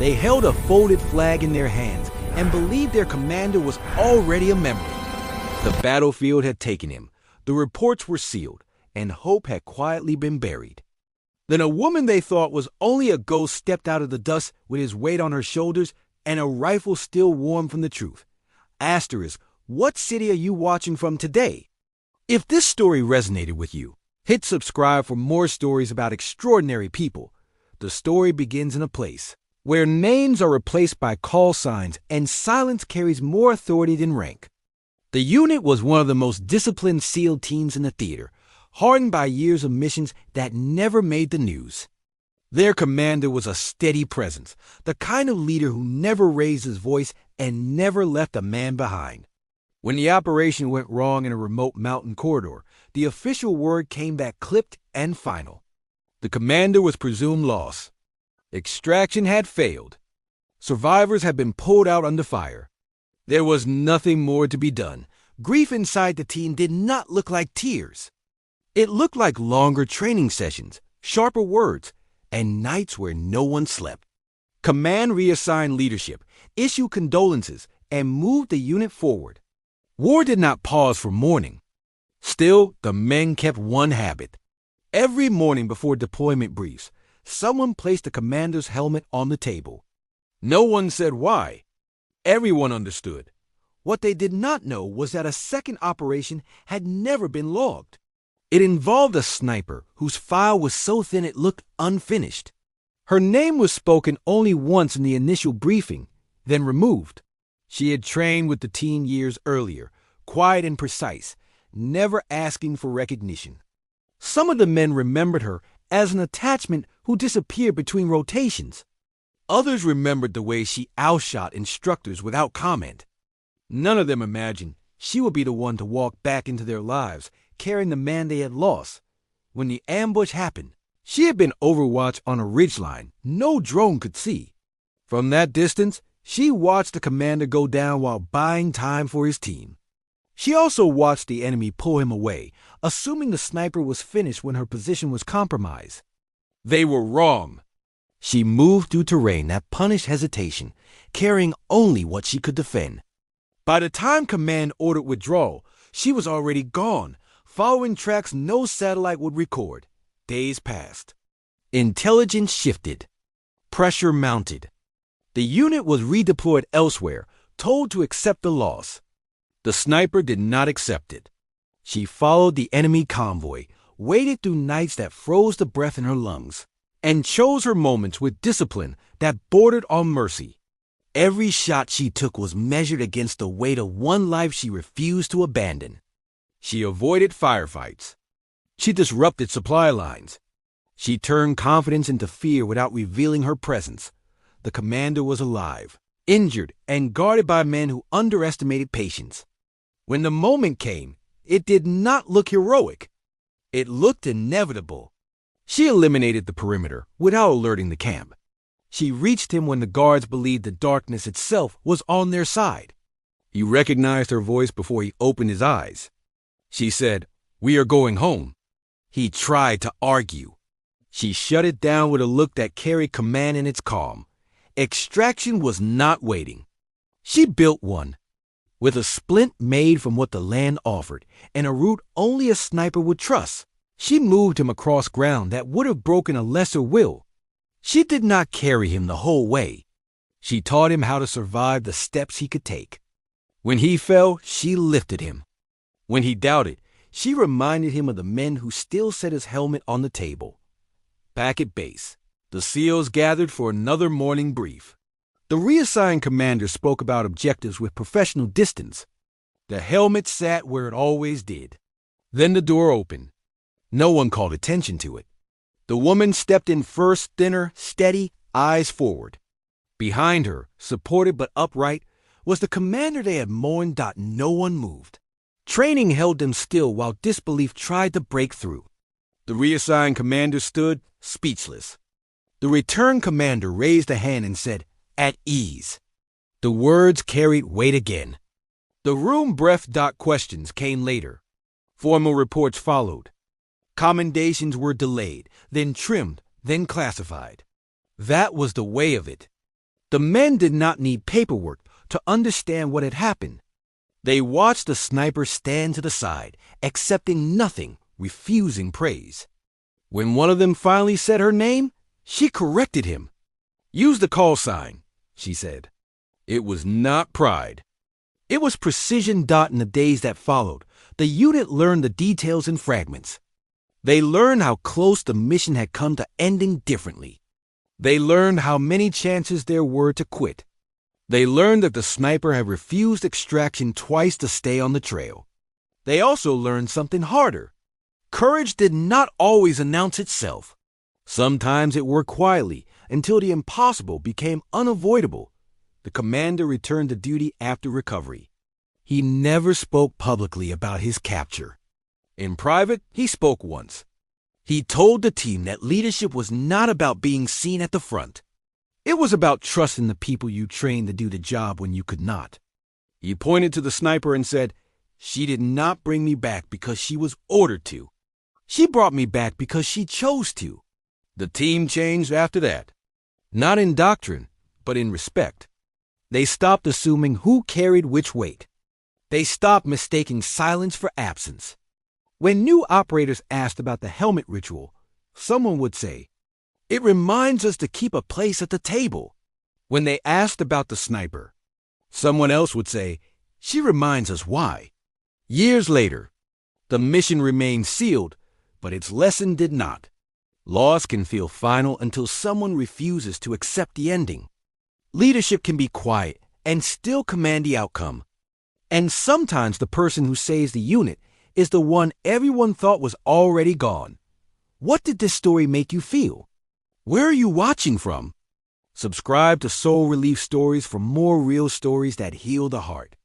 They held a folded flag in their hands and believed their commander was already a memory. The battlefield had taken him, the reports were sealed, and hope had quietly been buried. Then a woman they thought was only a ghost stepped out of the dust with his weight on her shoulders and a rifle still warm from the truth. Asterisk, what city are you watching from today? If this story resonated with you, hit subscribe for more stories about extraordinary people. The story begins in a place where names are replaced by call signs and silence carries more authority than rank. The unit was one of the most disciplined SEAL teams in the theater, hardened by years of missions that never made the news. Their commander was a steady presence, the kind of leader who never raised his voice and never left a man behind. When the operation went wrong in a remote mountain corridor, the official word came back clipped and final. The commander was presumed lost. Extraction had failed. Survivors had been pulled out under fire. There was nothing more to be done. Grief inside the team did not look like tears. It looked like longer training sessions, sharper words, and nights where no one slept. Command reassigned leadership, issued condolences, and moved the unit forward. War did not pause for mourning. Still, the men kept one habit. Every morning before deployment briefs, someone placed the commander's helmet on the table. No one said why. Everyone understood. What they did not know was that a second operation had never been logged. It involved a sniper whose file was so thin it looked unfinished. Her name was spoken only once in the initial briefing, then removed. She had trained with the team years earlier, quiet and precise, never asking for recognition. Some of the men remembered her as an attachment who disappeared between rotations. Others remembered the way she outshot instructors without comment. None of them imagined she would be the one to walk back into their lives, carrying the man they had lost. When the ambush happened, she had been overwatched on a ridgeline no drone could see. From that distance, she watched the commander go down while buying time for his team. She also watched the enemy pull him away, assuming the sniper was finished when her position was compromised. They were wrong. She moved through terrain that punished hesitation, carrying only what she could defend. By the time command ordered withdrawal, she was already gone, following tracks no satellite would record. Days passed. Intelligence shifted. Pressure mounted. The unit was redeployed elsewhere, told to accept the loss. The sniper did not accept it. She followed the enemy convoy, waded through nights that froze the breath in her lungs, and chose her moments with discipline that bordered on mercy. Every shot she took was measured against the weight of one life she refused to abandon. She avoided firefights. She disrupted supply lines. She turned confidence into fear without revealing her presence. The commander was alive, injured, and guarded by men who underestimated patience. When the moment came, it did not look heroic. It looked inevitable. She eliminated the perimeter without alerting the camp. She reached him when the guards believed the darkness itself was on their side. He recognized her voice before he opened his eyes. She said, "We are going home." He tried to argue. She shut it down with a look that carried command in its calm. Extraction was not waiting. She built one, with a splint made from what the land offered, and a route only a sniper would trust. She moved him across ground that would have broken a lesser will. She did not carry him the whole way. She taught him how to survive the steps he could take. When he fell, she lifted him. When he doubted, she reminded him of the men who still set his helmet on the table. Back at base, the SEALs gathered for another morning brief. The reassigned commander spoke about objectives with professional distance. The helmet sat where it always did. Then the door opened. No one called attention to it. The woman stepped in first, thinner, steady, eyes forward. Behind her, supported but upright, was the commander they had mourned. No one moved. Training held them still while disbelief tried to break through. The reassigned commander stood, speechless. The returned commander raised a hand and said, "At ease." The words carried weight again. The room breath. Questions came later. Formal reports followed. Commendations were delayed, then trimmed, then classified. That was the way of it. The men did not need paperwork to understand what had happened. They watched the sniper stand to the side, accepting nothing, refusing praise. When one of them finally said her name, she corrected him. "Use the call sign," she said. It was not pride. It was precision. In the days that followed, the unit learned the details in fragments. They learned how close the mission had come to ending differently. They learned how many chances there were to quit. They learned that the sniper had refused extraction twice to stay on the trail. They also learned something harder. Courage did not always announce itself. Sometimes it worked quietly until the impossible became unavoidable. The commander returned to duty after recovery. He never spoke publicly about his capture. In private, he spoke once. He told the team that leadership was not about being seen at the front. It was about trusting the people you trained to do the job when you could not. He pointed to the sniper and said, "She did not bring me back because she was ordered to. She brought me back because she chose to." The team changed after that. Not in doctrine, but in respect. They stopped assuming who carried which weight. They stopped mistaking silence for absence. When new operators asked about the helmet ritual, someone would say, "It reminds us to keep a place at the table." When they asked about the sniper, someone else would say, "She reminds us why." Years later, the mission remained sealed, but its lesson did not. Loss can feel final until someone refuses to accept the ending. Leadership can be quiet and still command the outcome. And sometimes the person who saves the unit is the one everyone thought was already gone. What did this story make you feel? Where are you watching from? Subscribe to Soul Relief Stories for more real stories that heal the heart.